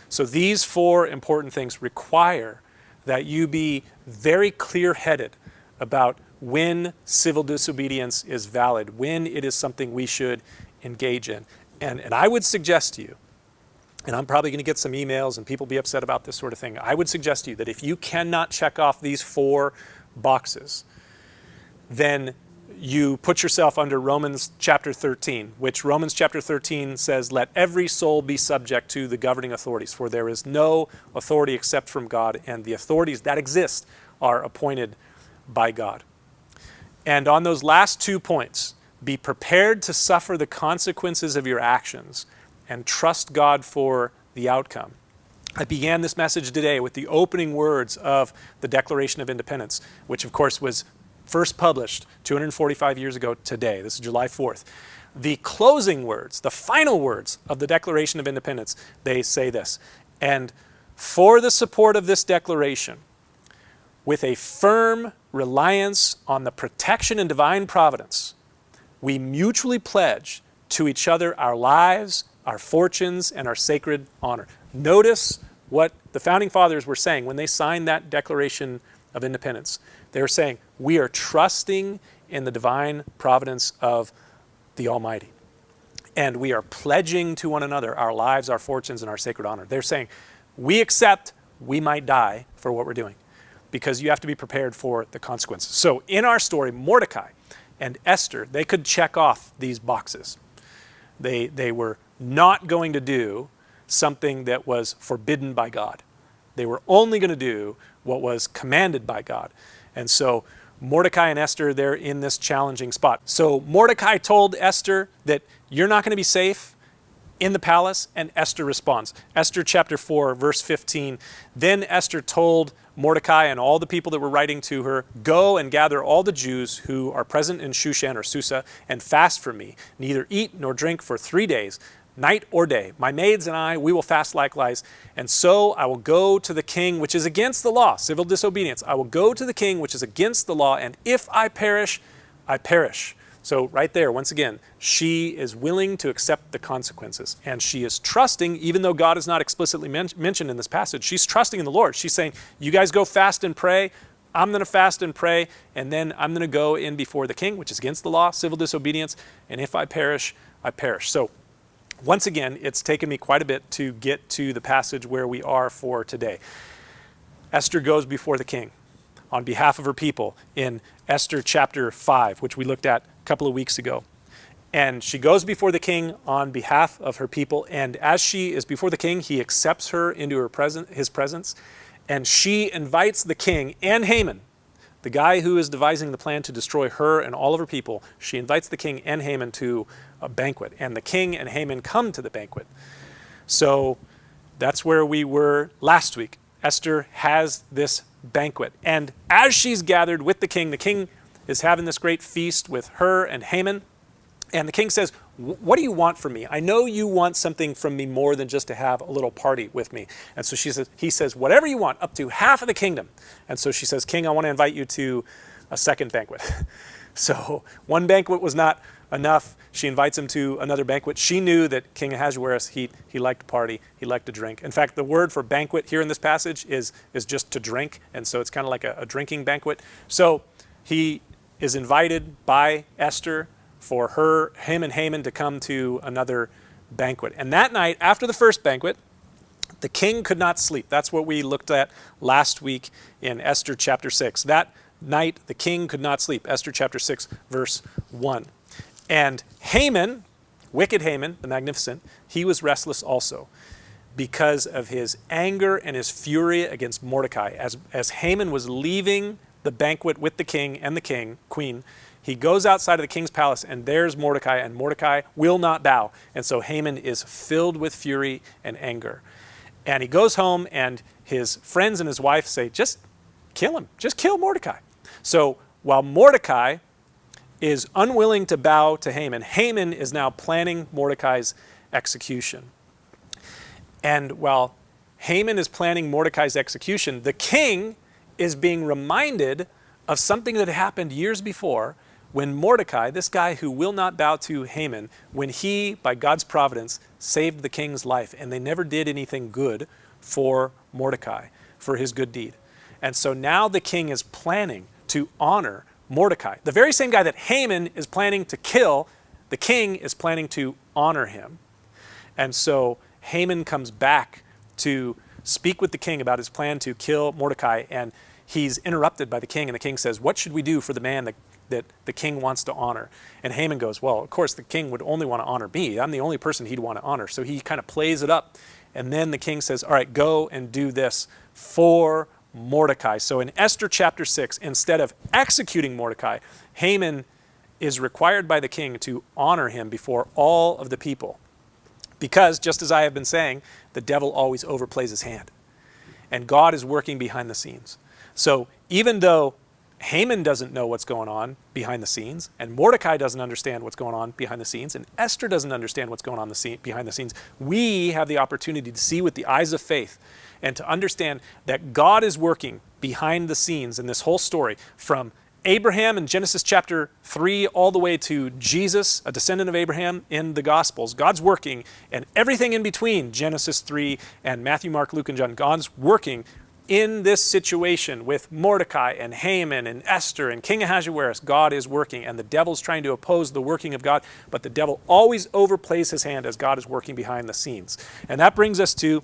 So these 4 important things require that you be very clear-headed about when civil disobedience is valid, when it is something we should engage in. And I would suggest to you, and I'm probably going to get some emails and people be upset about this sort of thing, I would suggest to you that if you cannot check off these 4 boxes, then you put yourself under Romans chapter 13, which Romans chapter 13 says, let every soul be subject to the governing authorities, for there is no authority except from God, and the authorities that exist are appointed by God. And on those last 2 points, be prepared to suffer the consequences of your actions and trust God for the outcome. I began this message today with the opening words of the Declaration of Independence, which of course was first published 245 years ago today. This is July 4th. The closing words, the final words of the Declaration of Independence, they say this, and for the support of this declaration, with a firm reliance on the protection and divine providence, we mutually pledge to each other our lives, our fortunes, and our sacred honor. Notice what the Founding Fathers were saying when they signed that Declaration of Independence. They were saying, we are trusting in the divine providence of the Almighty. And we are pledging to one another our lives, our fortunes, and our sacred honor. They're saying, we accept we might die for what we're doing, because you have to be prepared for the consequences. So in our story, Mordecai and Esther, they could check off these boxes. They were not going to do something that was forbidden by God. They were only going to do what was commanded by God. And so Mordecai and Esther, they're in this challenging spot. So Mordecai told Esther that you're not going to be safe in the palace, and Esther responds. Esther chapter 4, verse 15. Then Esther told Mordecai and all the people that were writing to her, go and gather all the Jews who are present in Shushan or Susa and fast for me, neither eat nor drink for 3 days, night or day. My maids and I, we will fast likewise. And so I will go to the king, which is against the law, civil disobedience. I will go to the king, which is against the law, and if I perish, I perish. So right there, once again, she is willing to accept the consequences. And she is trusting, even though God is not explicitly mentioned in this passage, she's trusting in the Lord. She's saying, you guys go fast and pray. I'm going to fast and pray. And then I'm going to go in before the king, which is against the law, civil disobedience. And if I perish, I perish. So once again, it's taken me quite a bit to get to the passage where we are for today. Esther goes before the king on behalf of her people in Esther chapter 5, which we looked at a couple of weeks ago. And she goes before the king on behalf of her people. And as she is before the king, he accepts her into his presence. And she invites the king and Haman, the guy who is devising the plan to destroy her and all of her people. She invites the king and Haman to a banquet. And the king and Haman come to the banquet. So that's where we were last week. Esther has this banquet. And as she's gathered with the king is having this great feast with her and Haman. And the king says, what do you want from me? I know you want something from me more than just to have a little party with me. And so he says, whatever you want, up to half of the kingdom. And so she says, King, I want to invite you to a second banquet. So one banquet was not enough. She invites him to another banquet. She knew that King Ahasuerus, he liked to party, he liked to drink. In fact, the word for banquet here in this passage is just to drink. And so it's kind of like a drinking banquet. So he is invited by Esther for him and Haman to come to another banquet. And that night, after the first banquet, the king could not sleep. That's what we looked at last week in Esther chapter 6. That night, the king could not sleep. Esther chapter 6, verse 1. And Haman, wicked Haman, the magnificent, he was restless also because of his anger and his fury against Mordecai. As Haman was leaving the banquet with the king and the queen, he goes outside of the king's palace, and there's Mordecai, and Mordecai will not bow. And so Haman is filled with fury and anger. And he goes home, and his friends and his wife say, just kill him. Just kill Mordecai. So while Mordecai is unwilling to bow to Haman, Haman is now planning Mordecai's execution. And while Haman is planning Mordecai's execution, the king is being reminded of something that happened years before when Mordecai, this guy who will not bow to Haman, when he, by God's providence, saved the king's life. And they never did anything good for Mordecai, for his good deed. And so now the king is planning to honor Mordecai. The very same guy that Haman is planning to kill, the king is planning to honor him. And so Haman comes back to speak with the king about his plan to kill Mordecai, and he's interrupted by the king, and the king says, what should we do for the man that the king wants to honor? And Haman goes, well, of course the king would only want to honor me. I'm the only person he'd want to honor. So he kind of plays it up. And then the king says, all right, go and do this for Mordecai. So in Esther chapter 6, instead of executing Mordecai, Haman is required by the king to honor him before all of the people. Because, just as I have been saying, the devil always overplays his hand. And God is working behind the scenes. So even though Haman doesn't know what's going on behind the scenes, and Mordecai doesn't understand what's going on behind the scenes, and Esther doesn't understand what's going on behind the scenes, we have the opportunity to see with the eyes of faith and to understand that God is working behind the scenes in this whole story, from Abraham in Genesis chapter 3 all the way to Jesus, a descendant of Abraham in the Gospels. God's working, and everything in between Genesis 3 and Matthew, Mark, Luke, and John, God's working in this situation with Mordecai and Haman and Esther and King Ahasuerus. God is working, and the devil's trying to oppose the working of God, but the devil always overplays his hand as God is working behind the scenes. And that brings us to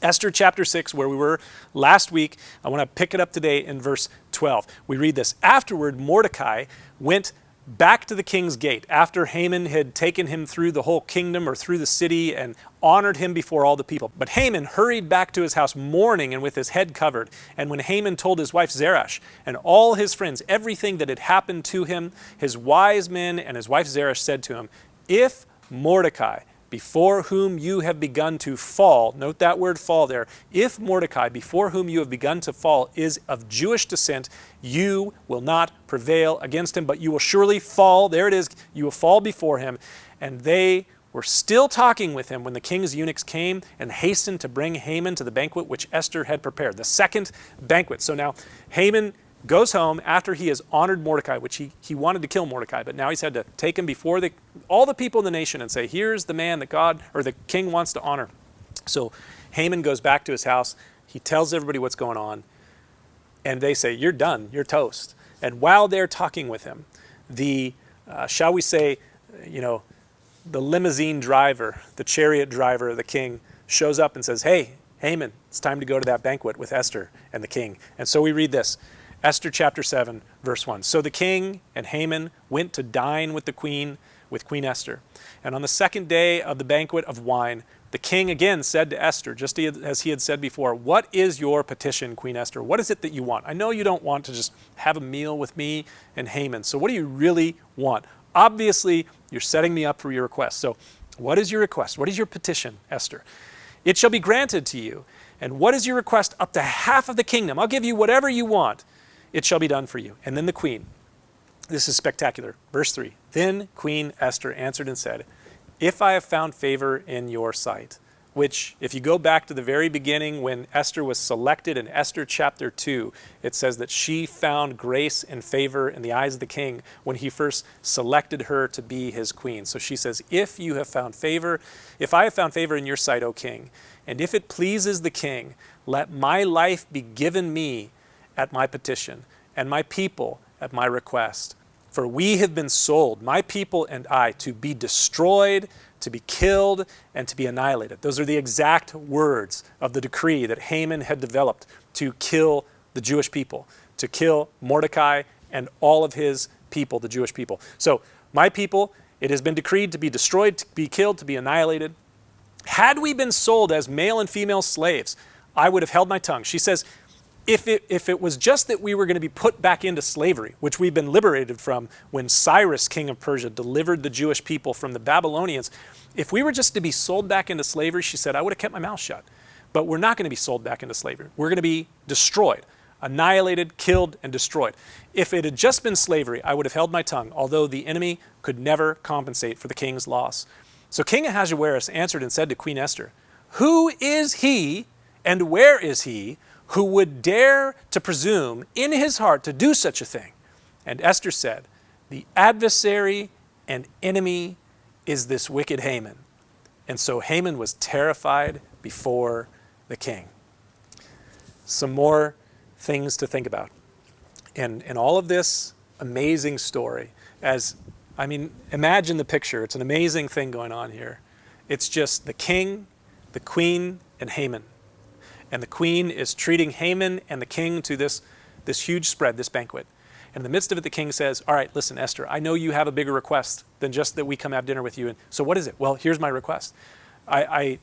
Esther chapter 6, where we were last week. I want to pick it up today in verse 12. We read this. Afterward, Mordecai went back to the king's gate after Haman had taken him through the whole kingdom or through the city and honored him before all the people. But Haman hurried back to his house mourning and with his head covered. And when Haman told his wife Zeresh and all his friends everything that had happened to him, his wise men and his wife Zeresh said to him, "If Mordecai, before whom you have begun to fall," note that word fall there, "if Mordecai, before whom you have begun to fall, is of Jewish descent, you will not prevail against him, but you will surely fall," there it is, "you will fall before him." And they were still talking with him when the king's eunuchs came and hastened to bring Haman to the banquet which Esther had prepared, the second banquet. So now Haman goes home after he has honored Mordecai, which he wanted to kill Mordecai, but now he's had to take him before all the people in the nation and say, here's the man that God or the king wants to honor. So Haman goes back to his house. He tells everybody what's going on, and they say, you're done, you're toast. And while they're talking with him, the, shall we say, the limousine driver, the chariot driver of the king shows up and says, hey, Haman, it's time to go to that banquet with Esther and the king. And so we read this. Esther chapter 7, verse 1. So the king and Haman went to dine with Queen Esther. And on the second day of the banquet of wine, the king again said to Esther, just as he had said before, "What is your petition, Queen Esther? What is it that you want? I know you don't want to just have a meal with me and Haman. So what do you really want? Obviously, you're setting me up for your request. So what is your request? What is your petition, Esther? It shall be granted to you. And what is your request? Up to half of the kingdom. I'll give you whatever you want. It shall be done for you." And then the queen, this is spectacular, verse 3. Then Queen Esther answered and said, "If I have found favor in your sight," which if you go back to the very beginning when Esther was selected in Esther chapter 2, it says that she found grace and favor in the eyes of the king when he first selected her to be his queen. So she says, if I have found favor in your sight, O king, and if it pleases the king, let my life be given me at my petition, and my people at my request. For we have been sold, my people and I, to be destroyed, to be killed, and to be annihilated. Those are the exact words of the decree that Haman had developed to kill the Jewish people, to kill Mordecai and all of his people, the Jewish people. So, my people, it has been decreed to be destroyed, to be killed, to be annihilated. Had we been sold as male and female slaves, I would have held my tongue. She says, if it was just that we were going to be put back into slavery, which we've been liberated from when Cyrus, king of Persia, delivered the Jewish people from the Babylonians, if we were just to be sold back into slavery, she said, I would have kept my mouth shut. But we're not going to be sold back into slavery. We're going to be destroyed, annihilated, killed, and destroyed. If it had just been slavery, I would have held my tongue, although the enemy could never compensate for the king's loss. So King Ahasuerus answered and said to Queen Esther, "Who is he and where is he who would dare to presume in his heart to do such a thing?" And Esther said, "The adversary and enemy is this wicked Haman." And so Haman was terrified before the king. Some more things to think about. And all of this amazing story, imagine the picture. It's an amazing thing going on here. It's just the king, the queen, and Haman. And the queen is treating Haman and the king to this huge spread, this banquet. And in the midst of it, the king says, all right, listen, Esther, I know you have a bigger request than just that we come have dinner with you. And so what is it? Well, here's my request. I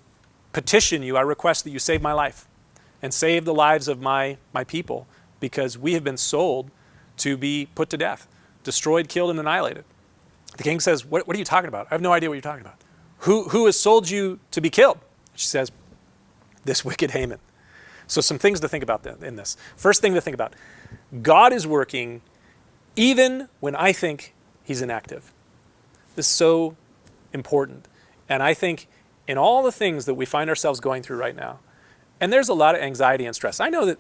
petition you, I request that you save my life and save the lives of my people, because we have been sold to be put to death, destroyed, killed, and annihilated. The king says, what are you talking about? I have no idea what you're talking about. Who has sold you to be killed? She says, this wicked Haman. So some things to think about in this. First thing to think about, God is working even when I think he's inactive. This is so important. And I think in all the things that we find ourselves going through right now, and there's a lot of anxiety and stress. I know that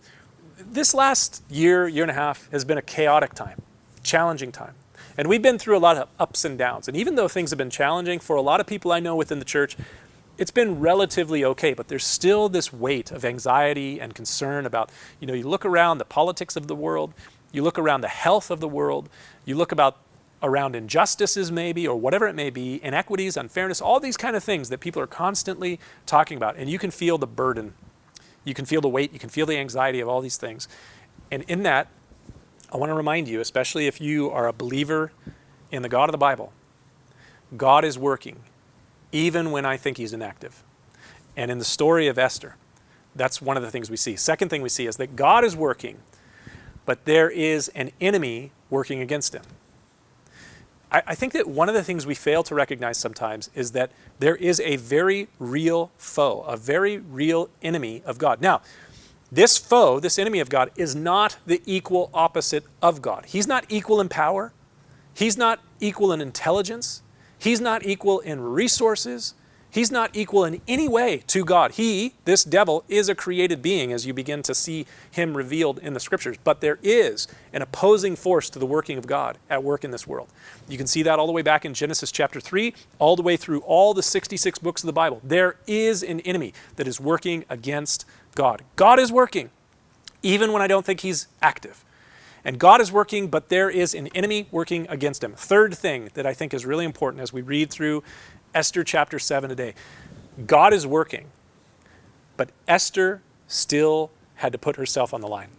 this last year and a half has been a chaotic time, challenging time. And we've been through a lot of ups and downs. And even though things have been challenging for a lot of people I know within the church, it's been relatively okay, but there's still this weight of anxiety and concern about, you look around the politics of the world, you look around the health of the world, you look around injustices maybe, or whatever it may be, inequities, unfairness, all these kind of things that people are constantly talking about. And you can feel the burden, you can feel the weight, you can feel the anxiety of all these things. And in that, I want to remind you, especially if you are a believer in the God of the Bible, God is working even when I think he's inactive. And in the story of Esther, that's one of the things we see. Second thing we see is that God is working, but there is an enemy working against him. I think that one of the things we fail to recognize sometimes is that there is a very real foe, a very real enemy of God. Now, this foe, this enemy of God, is not the equal opposite of God. He's not equal in power. He's not equal in intelligence. He's not equal in resources. He's not equal in any way to God. He, this devil, is a created being as you begin to see him revealed in the scriptures. But there is an opposing force to the working of God at work in this world. You can see that all the way back in Genesis chapter 3, all the way through all the 66 books of the Bible. There is an enemy that is working against God. God is working, even when I don't think he's active. And God is working, but there is an enemy working against him. Third thing that I think is really important as we read through Esther chapter 7 today. God is working, but Esther still had to put herself on the line.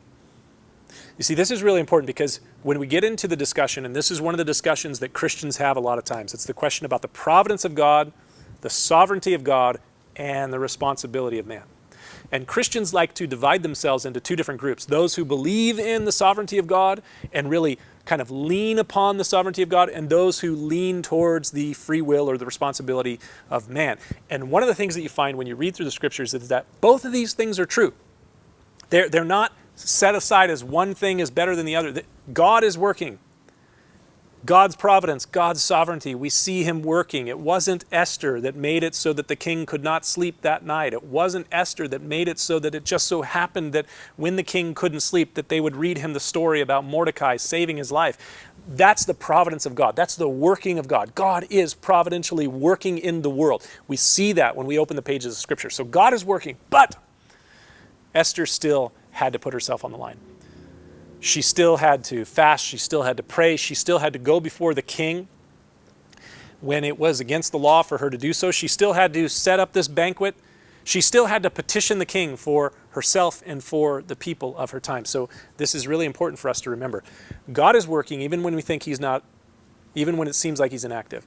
You see, this is really important because when we get into the discussion, and this is one of the discussions that Christians have a lot of times, it's the question about the providence of God, the sovereignty of God, and the responsibility of man. And Christians like to divide themselves into two different groups. Those who believe in the sovereignty of God and really kind of lean upon the sovereignty of God, and those who lean towards the free will or the responsibility of man. And one of the things that you find when you read through the scriptures is that both of these things are true. They're not set aside as one thing is better than the other. God is working. God's providence, God's sovereignty, we see him working. It wasn't Esther that made it so that the king could not sleep that night. It wasn't Esther that made it so that it just so happened that when the king couldn't sleep, that they would read him the story about Mordecai saving his life. That's the providence of God. That's the working of God. God is providentially working in the world. We see that when we open the pages of Scripture. So God is working, but Esther still had to put herself on the line. She still had to fast. She still had to pray. She still had to go before the king when it was against the law for her to do so. She still had to set up this banquet. She still had to petition the king for herself and for the people of her time. So this is really important for us to remember. God is working even when we think he's not, even when it seems like he's inactive.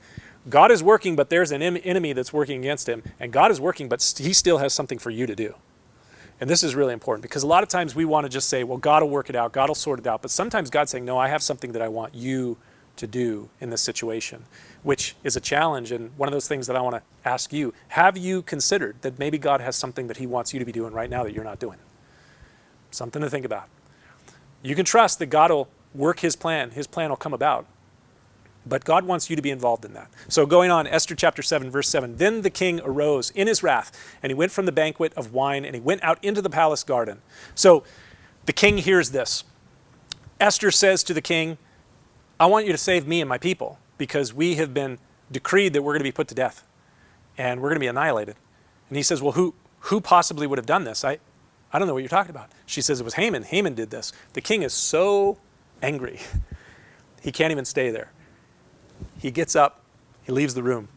God is working, but there's an enemy that's working against him. And God is working, but he still has something for you to do. And this is really important because a lot of times we want to just say, well, God will work it out, God will sort it out. But sometimes God's saying, no, I have something that I want you to do in this situation, which is a challenge. And one of those things that I want to ask you, have you considered that maybe God has something that he wants you to be doing right now that you're not doing? Something to think about. You can trust that God will work his plan will come about. But God wants you to be involved in that. So going on, Esther chapter 7, verse 7. Then the king arose in his wrath, and he went from the banquet of wine, and he went out into the palace garden. So the king hears this. Esther says to the king, I want you to save me and my people, because we have been decreed that we're going to be put to death, and we're going to be annihilated. And he says, well, who possibly would have done this? I don't know what you're talking about. She says it was Haman. Haman did this. The king is so angry. He can't even stay there. He gets up, he leaves the room.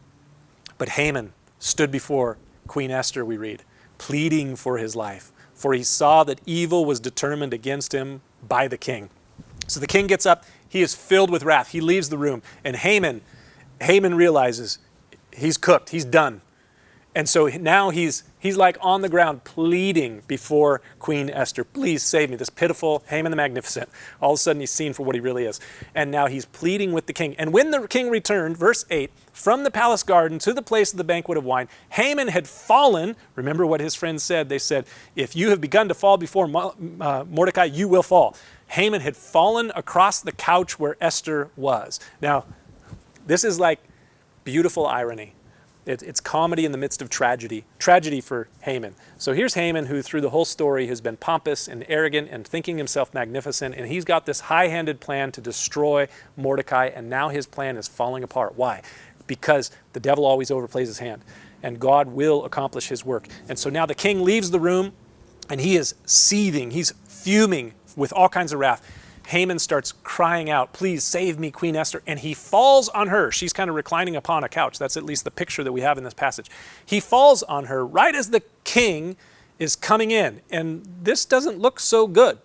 But Haman stood before Queen Esther, we read, pleading for his life, for he saw that evil was determined against him by the king. So the king gets up, he is filled with wrath, he leaves the room, and Haman realizes he's cooked, he's done. And so now he's like on the ground pleading before Queen Esther, please save me, this pitiful Haman the Magnificent. All of a sudden he's seen for what he really is. And now he's pleading with the king. And when the king returned, verse 8, from the palace garden to the place of the banquet of wine, Haman had fallen. Remember what his friends said. They said, if you have begun to fall before Mordecai, you will fall. Haman had fallen across the couch where Esther was. Now, this is like beautiful irony. It's comedy in the midst of tragedy. Tragedy for Haman. So here's Haman, who through the whole story has been pompous and arrogant and thinking himself magnificent, and he's got this high-handed plan to destroy Mordecai, and now his plan is falling apart. Why? Because the devil always overplays his hand, and God will accomplish his work. And so now the king leaves the room, and he is seething. He's fuming with all kinds of wrath. Haman starts crying out, please save me, Queen Esther. And he falls on her. She's kind of reclining upon a couch. That's at least the picture that we have in this passage. He falls on her right as the king is coming in. And this doesn't look so good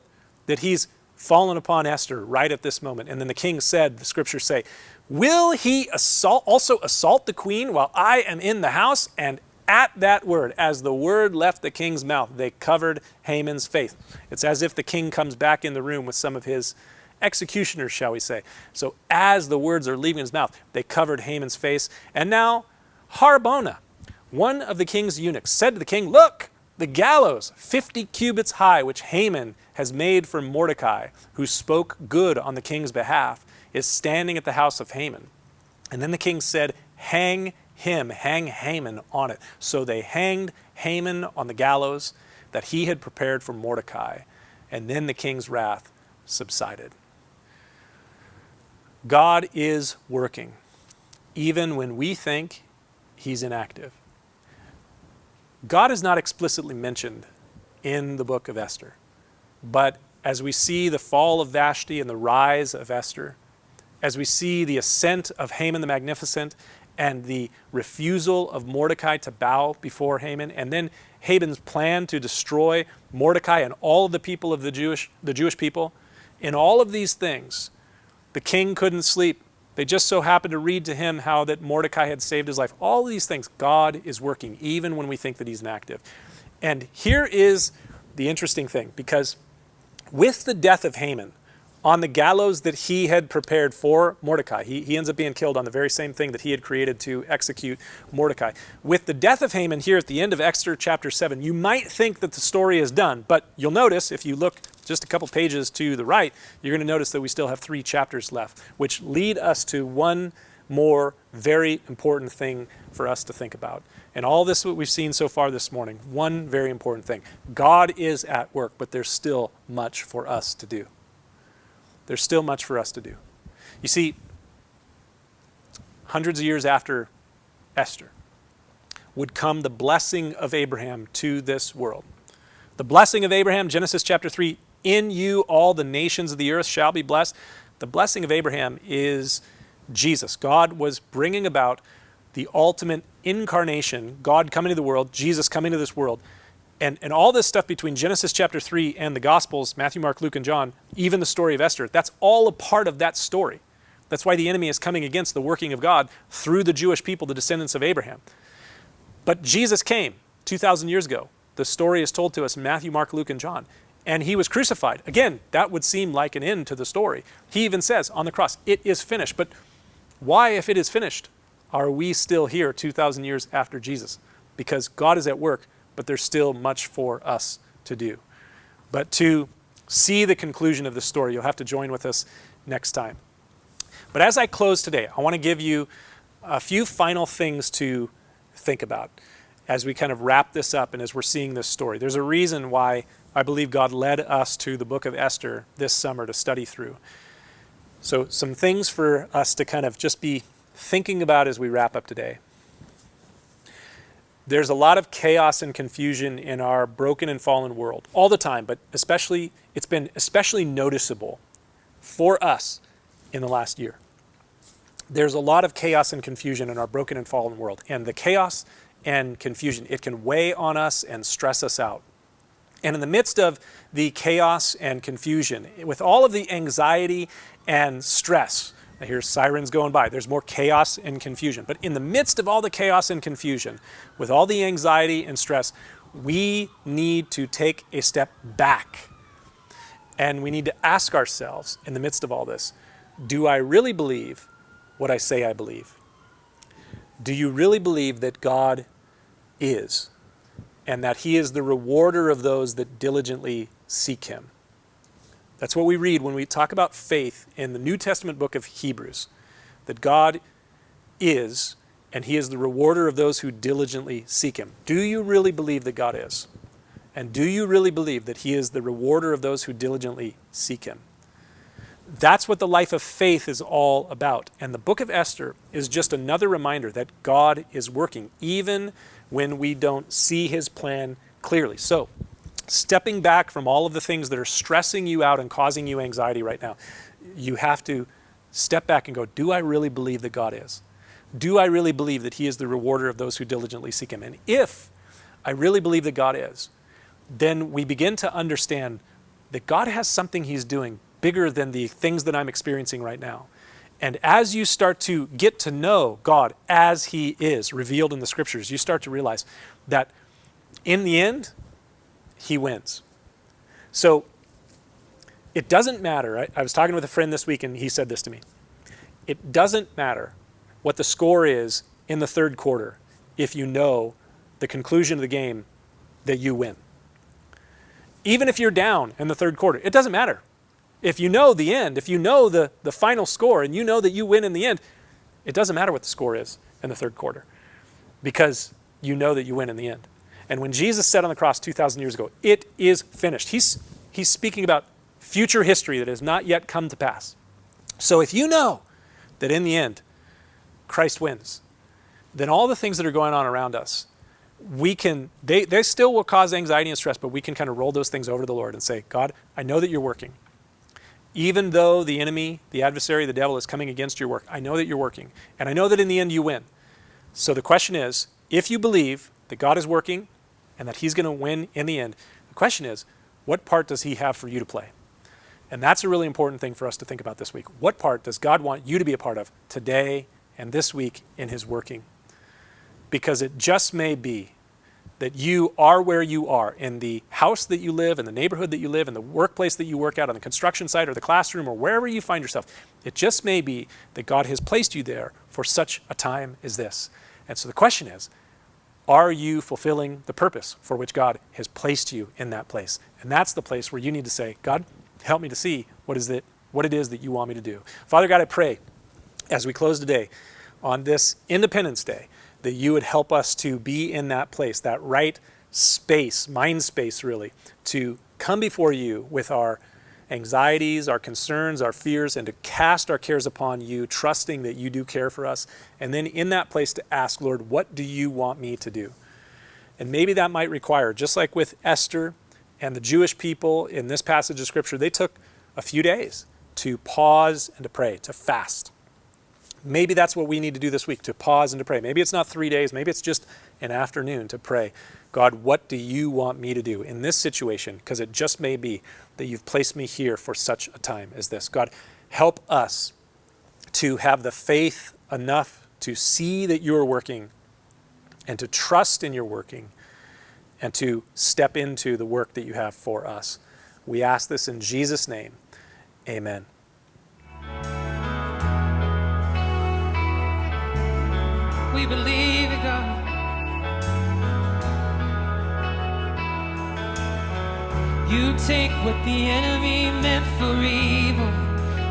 that he's fallen upon Esther right at this moment. And then the king said, the scriptures say, Will he also assault the queen while I am in the house? And at that word, as the word left the king's mouth, they covered Haman's face. It's as if the king comes back in the room with some of his executioners, shall we say. So as the words are leaving his mouth, they covered Haman's face. And now Harbona, one of the king's eunuchs, said to the king, look, the gallows, 50 cubits high, which Haman has made for Mordecai, who spoke good on the king's behalf, is standing at the house of Haman. And then the king said, hang Haman on it. So they hanged Haman on the gallows that he had prepared for Mordecai. And then the king's wrath subsided. God is working, even when we think he's inactive. God is not explicitly mentioned in the book of Esther. But as we see the fall of Vashti and the rise of Esther, as we see the ascent of Haman the Magnificent and the refusal of Mordecai to bow before Haman, and then Haman's plan to destroy Mordecai and all of the people of the Jewish people, in all of these things, the king couldn't sleep. They just so happened to read to him how that Mordecai had saved his life. All of these things, God is working, even when we think that he's inactive. And here is the interesting thing, because with the death of Haman, on the gallows that he had prepared for Mordecai, he ends up being killed on the very same thing that he had created to execute Mordecai. With the death of Haman here at the end of Esther chapter 7, you might think that the story is done, but you'll notice if you look just a couple pages to the right, you're going to notice that we still have 3 chapters left, which lead us to one more very important thing for us to think about. And all this what we've seen so far this morning, one very important thing. God is at work, but there's still much for us to do. There's still much for us to do. You see, hundreds of years after Esther would come the blessing of Abraham to this world. The blessing of Abraham, Genesis chapter 3, in you all the nations of the earth shall be blessed. The blessing of Abraham is Jesus. God was bringing about the ultimate incarnation, God coming to the world, Jesus coming to this world. And all this stuff between Genesis chapter 3 and the Gospels, Matthew, Mark, Luke, and John, even the story of Esther, that's all a part of that story. That's why the enemy is coming against the working of God through the Jewish people, the descendants of Abraham. But Jesus came 2,000 years ago. The story is told to us in Matthew, Mark, Luke, and John. And he was crucified. Again, that would seem like an end to the story. He even says on the cross, it is finished. But why, if it is finished, are we still here 2,000 years after Jesus? Because God is at work, but there's still much for us to do. But to see the conclusion of the story, you'll have to join with us next time. But as I close today, I want to give you a few final things to think about as we kind of wrap this up and as we're seeing this story. There's a reason why I believe God led us to the book of Esther this summer to study through. So some things for us to kind of just be thinking about as we wrap up today. There's a lot of chaos and confusion in our broken and fallen world all the time, but especially it's been especially noticeable for us in the last year. There's a lot of chaos and confusion in our broken and fallen world, and the chaos and confusion, it can weigh on us and stress us out. And in the midst of the chaos and confusion, with all of the anxiety and stress, I hear sirens going by. There's more chaos and confusion. But in the midst of all the chaos and confusion, with all the anxiety and stress, we need to take a step back. And we need to ask ourselves in the midst of all this, do I really believe what I say I believe? Do you really believe that God is, and that he is the rewarder of those that diligently seek him? That's what we read when we talk about faith in the New Testament book of Hebrews, that God is, and he is the rewarder of those who diligently seek him. Do you really believe that God is? And do you really believe that he is the rewarder of those who diligently seek him? That's what the life of faith is all about. And the book of Esther is just another reminder that God is working, even when we don't see his plan clearly. So, stepping back from all of the things that are stressing you out and causing you anxiety right now, you have to step back and go, do I really believe that God is? Do I really believe that he is the rewarder of those who diligently seek him? And if I really believe that God is, then we begin to understand that God has something he's doing bigger than the things that I'm experiencing right now. And as you start to get to know God as he is revealed in the scriptures, you start to realize that in the end, he wins. So it doesn't matter. I was talking with a friend this week and he said this to me. It doesn't matter what the score is in the third quarter if you know the conclusion of the game that you win. Even if you're down in the third quarter, it doesn't matter. If you know the end, if you know the final score and you know that you win in the end, it doesn't matter what the score is in the third quarter because you know that you win in the end. And when Jesus said on the cross 2,000 years ago, it is finished, he's speaking about future history that has not yet come to pass. So if you know that in the end, Christ wins, then all the things that are going on around us, they still will cause anxiety and stress, but we can kind of roll those things over to the Lord and say, God, I know that you're working. Even though the enemy, the adversary, the devil is coming against your work, I know that you're working. And I know that in the end you win. So the question is, if you believe that God is working and that he's going to win in the end, the question is, what part does he have for you to play? And that's a really important thing for us to think about this week. What part does God want you to be a part of today and this week in his working? Because it just may be that you are where you are in the house that you live, in the neighborhood that you live, in the workplace that you work at, on the construction site or the classroom or wherever you find yourself. It just may be that God has placed you there for such a time as this. And so the question is, are you fulfilling the purpose for which God has placed you in that place? And that's the place where you need to say, God, help me to see what it is that you want me to do. Father God, I pray as we close today on this Independence Day, that you would help us to be in that place, that right space, mind space really, to come before you with our anxieties, our concerns, our fears, and to cast our cares upon you, trusting that you do care for us. And then in that place to ask, Lord, what do you want me to do? And maybe that might require, just like with Esther and the Jewish people in this passage of Scripture, they took a few days to pause and to pray, to fast. Maybe that's what we need to do this week, to pause and to pray. Maybe it's not 3 days. Maybe it's just an afternoon to pray. God, what do you want me to do in this situation? Because it just may be that you've placed me here for such a time as this. God, help us to have the faith enough to see that you are working and to trust in your working and to step into the work that you have for us. We ask this in Jesus' name. Amen. We believe in God. You take what the enemy meant for evil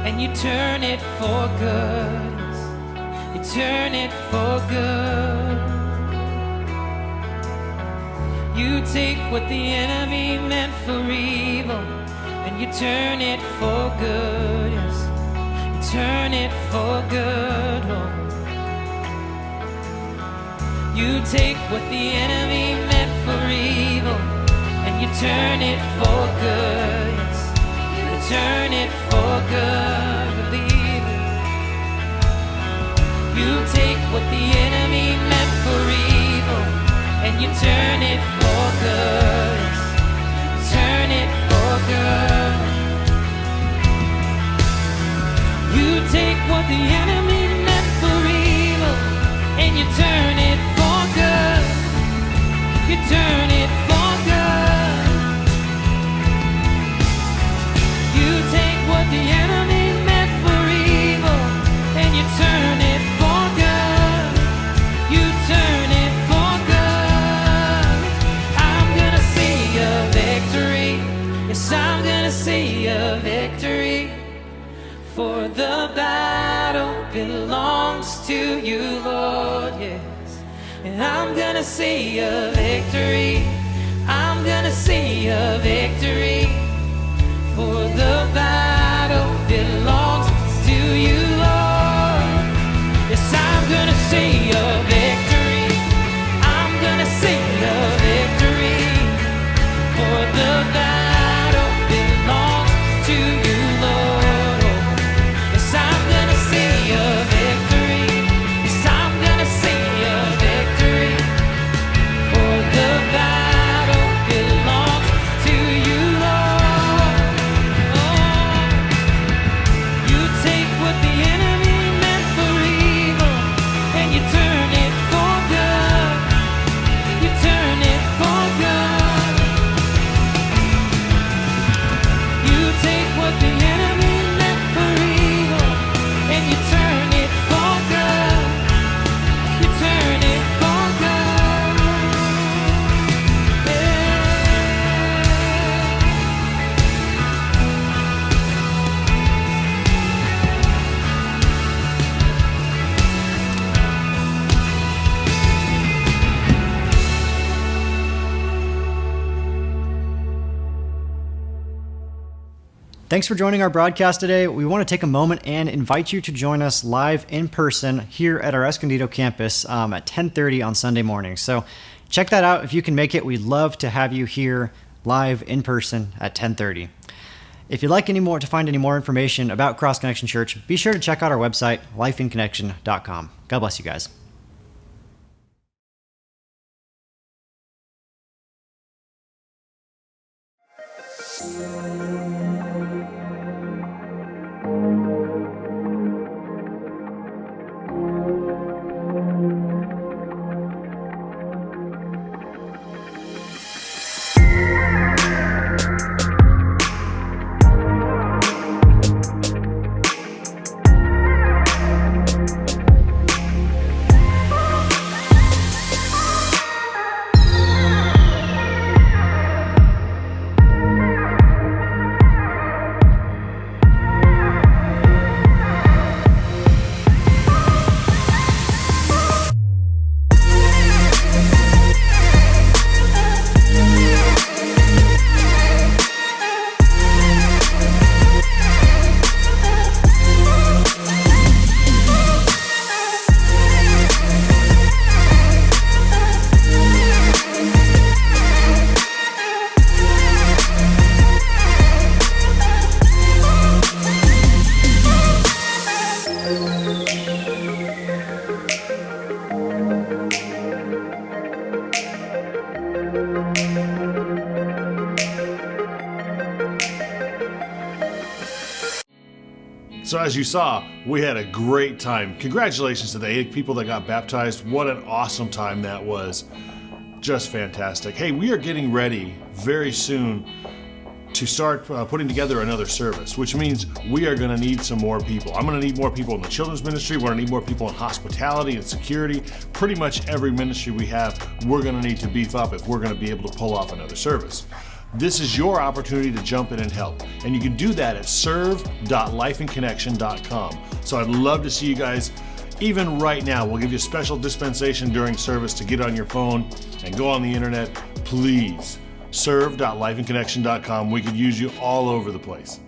and you turn it for good. You turn it for good. You take what the enemy meant for evil and you turn it for good. Yes, you turn it for good, Lord. You take what the enemy meant for evil and you turn it for good. Yes, you turn it for good. Believe it. You take what the enemy meant for evil and you turn it for good. Yes, you turn it for good. You take what the enemy meant for evil and you turn it for good. You turn it for good. You take what the enemy meant for evil and you turn it for good. You turn it for good. I'm gonna see a victory. Yes, I'm gonna see a victory. For the battle belongs to you, Lord, yes. And I'm gonna see a victory. I'm gonna see a victory. For the battle belongs to you, Lord. Yes, I'm gonna see a victory. I'm gonna see a victory. For the battle belongs to you, Lord. Yes, I'm gonna see a victory. Yes, I'm gonna see a victory. For the battle Thanks for joining our broadcast today. We want to take a moment and invite you to join us live in person here at our Escondido campus at 10:30 on Sunday morning. So check that out if you can make it. We'd love to have you here live in person at 10:30. If you'd like to find any more information about Cross Connection Church, be sure to check out our website, lifeinconnection.com. God bless you guys. So as you saw, we had a great time. Congratulations to the 8 people that got baptized. What an awesome time that was. Just fantastic. Hey, we are getting ready very soon to start putting together another service, which means we are going to need some more people. I'm going to need more people in the children's ministry. We're going to need more people in hospitality and security. Pretty much every ministry we have, we're going to need to beef up if we're going to be able to pull off another service. This is your opportunity to jump in and help. And you can do that at serve.lifeinconnection.com. So I'd love to see you guys. Even right now, we'll give you a special dispensation during service to get on your phone and go on the internet. Please, serve.lifeinconnection.com. We could use you all over the place.